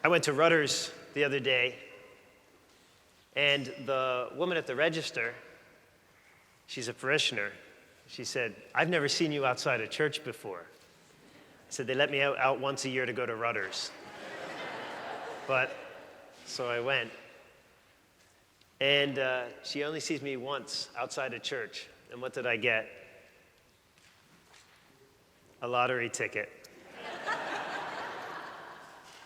I went to Rutter's the other day, and the woman at the register, she's a parishioner, she said, "I've never seen you outside of church before." I said, "They let me out once a year to go to Rutter's." So I went. And she only sees me once outside of church. And what did I get? A lottery ticket.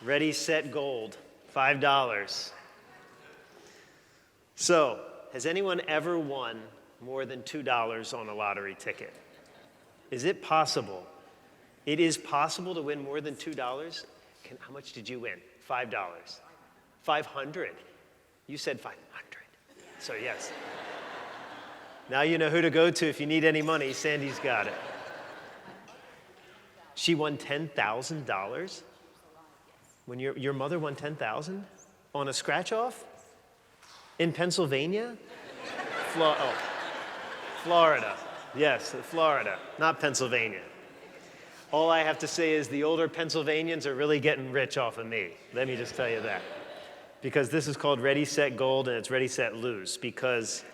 Ready, set, gold. $5. So, has anyone ever won more than $2 on a lottery ticket? Is it possible? It is possible to win more than $2? How much did you win? $5. 500. You said 500. So yes. Now you know who to go to if you need any money. Sandy's got it. She won $10,000? When your mother won $10,000 on a scratch-off? In Pennsylvania? Florida. Yes, Florida, not Pennsylvania. All I have to say is the older Pennsylvanians are really getting rich off of me. Let me just tell you that. Because this is called Ready, Set, Gold, and it's Ready, Set, Lose, because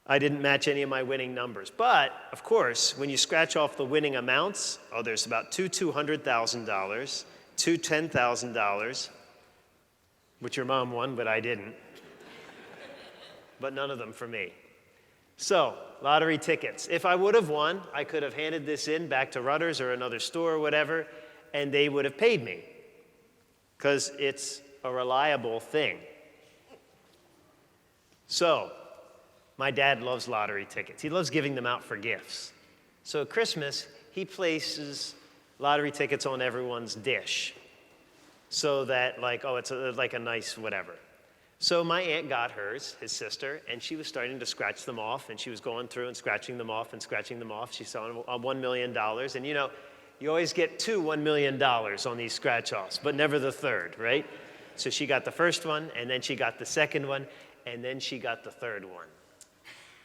I didn't match any of my winning numbers. But, of course, when you scratch off the winning amounts, there's about two $200,000, two $10,000, which your mom won, but I didn't. But none of them for me. So, lottery tickets. If I would have won, I could have handed this in back to Rutter's or another store or whatever, and they would have paid me. Because it's a reliable thing. So, my dad loves lottery tickets. He loves giving them out for gifts. So at Christmas, he places lottery tickets on everyone's dish. So that, it's like a nice whatever. So my aunt got hers, his sister, and she was starting to scratch them off, and she was going through and scratching them off and scratching them off. She saw $1 million, and you always get two $1 million on these scratch-offs, but never the third, right? So she got the first one, and then she got the second one, and then she got the third one.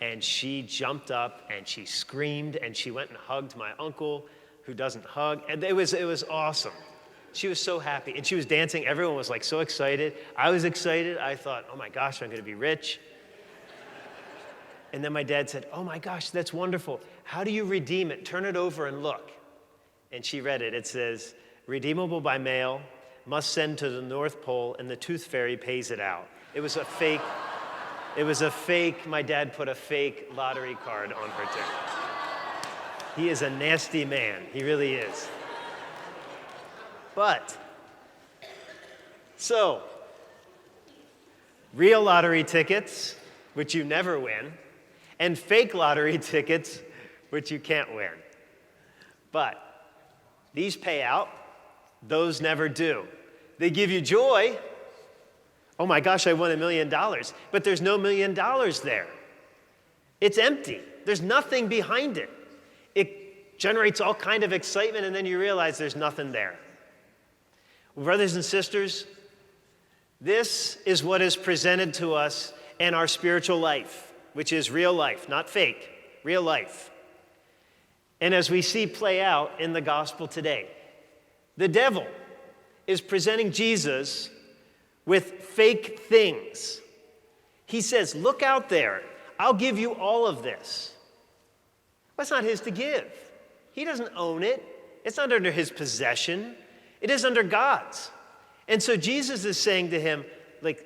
And she jumped up, and she screamed, and she went and hugged my uncle, who doesn't hug, and it was awesome. She was so happy, and she was dancing. Everyone was so excited. I was excited. I thought, oh my gosh, I'm going to be rich. And then my dad said, oh my gosh, that's wonderful. How do you redeem it? Turn it over and look. And she read it. It says, redeemable by mail, must send to the North Pole, and the Tooth Fairy pays it out. It was a fake, my dad put a fake lottery card on her ticket. He is a nasty man. He really is. So, real lottery tickets, which you never win, and fake lottery tickets, which you can't win. But these pay out, those never do. They give you joy. Oh my gosh, I won $1 million. But there's no $1 million there. It's empty. There's nothing behind it. It generates all kind of excitement, and then you realize there's nothing there. Well, brothers and sisters, this is what is presented to us in our spiritual life, which is real life, not fake, real life. And as we see play out in the gospel today, the devil is presenting Jesus with fake things. He says, look out there. I'll give you all of this. But it's not his to give. He doesn't own it. It's not under his possession. It is under God's. And so Jesus is saying to him,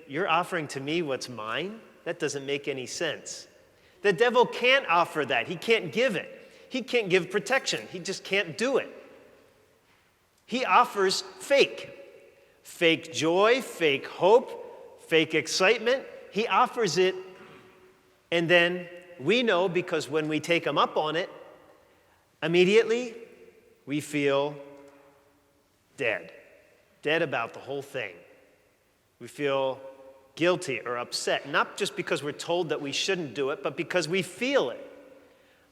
you're offering to me what's mine? That doesn't make any sense. The devil can't offer that. He can't give it. He can't give protection. He just can't do it. He offers fake. Fake joy, fake hope, fake excitement. He offers it, and then we know, because when we take him up on it, immediately we feel dead. Dead about the whole thing. We feel guilty or upset, not just because we're told that we shouldn't do it, but because we feel it.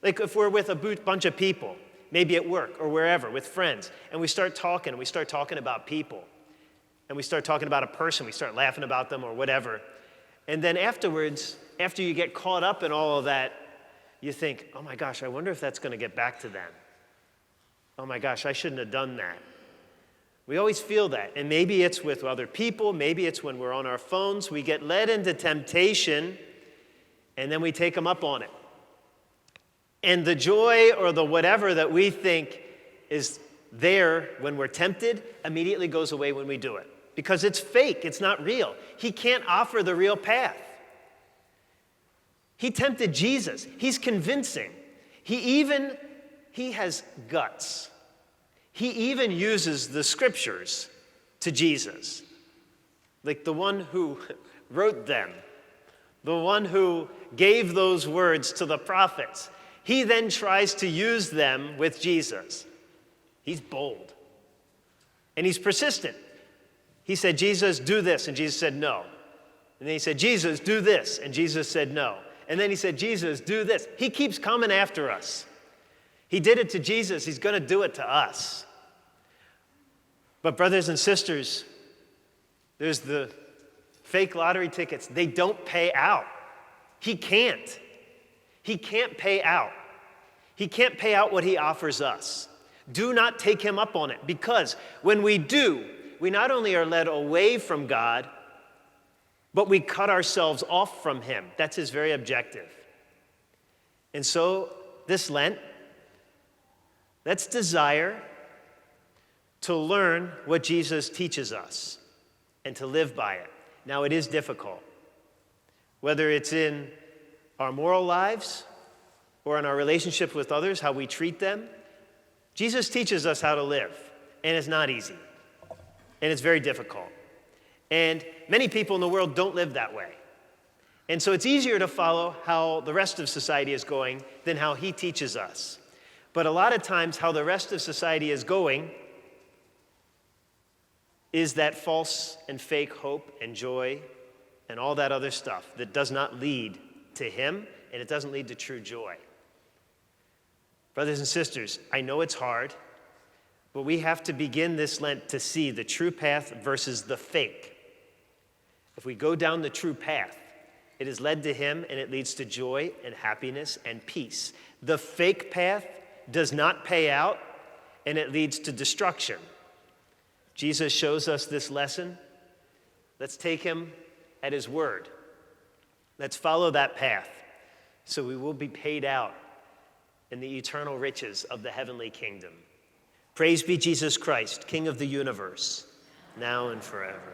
Like if we're with a bunch of people, maybe at work or wherever, with friends, and we start talking about people, and we start talking about a person, we start laughing about them or whatever, and then afterwards, after you get caught up in all of that, you think, oh my gosh, I wonder if that's going to get back to them. Oh my gosh, I shouldn't have done that. We always feel that. And maybe it's with other people. Maybe it's when we're on our phones. We get led into temptation, and then we take them up on it. And the joy or the whatever that we think is there when we're tempted immediately goes away when we do it. Because it's fake. It's not real. He can't offer the real path. He tempted Jesus. He's convincing. He has guts. He even uses the scriptures to Jesus. Like the one who wrote them, the one who gave those words to the prophets. He then tries to use them with Jesus. He's bold. And he's persistent. He said, Jesus, do this. And Jesus said, no. And then he said, Jesus, do this. And Jesus said, no. And then he said, Jesus, do this. He keeps coming after us. He did it to Jesus. He's going to do it to us. But brothers and sisters, there's the fake lottery tickets. They don't pay out. He can't. He can't pay out. He can't pay out what he offers us. Do not take him up on it, because when we do, we not only are led away from God, but we cut ourselves off from him. That's his very objective. And so this Lent, let's desire to learn what Jesus teaches us and to live by it. Now, it is difficult, whether it's in our moral lives or in our relationship with others, how we treat them. Jesus teaches us how to live, and it's not easy, and it's very difficult. And many people in the world don't live that way. And so it's easier to follow how the rest of society is going than how he teaches us. But a lot of times how the rest of society is going is that false and fake hope and joy and all that other stuff that does not lead to him, and it doesn't lead to true joy. Brothers and sisters, I know it's hard, but we have to begin this Lent to see the true path versus the fake. If we go down the true path, it is led to him, and it leads to joy and happiness and peace. The fake path does not pay out, and it leads to destruction. Jesus shows us this lesson. Let's take him at his word. Let's follow that path so we will be paid out in the eternal riches of the heavenly kingdom. Praise be Jesus Christ, King of the universe, now and forever.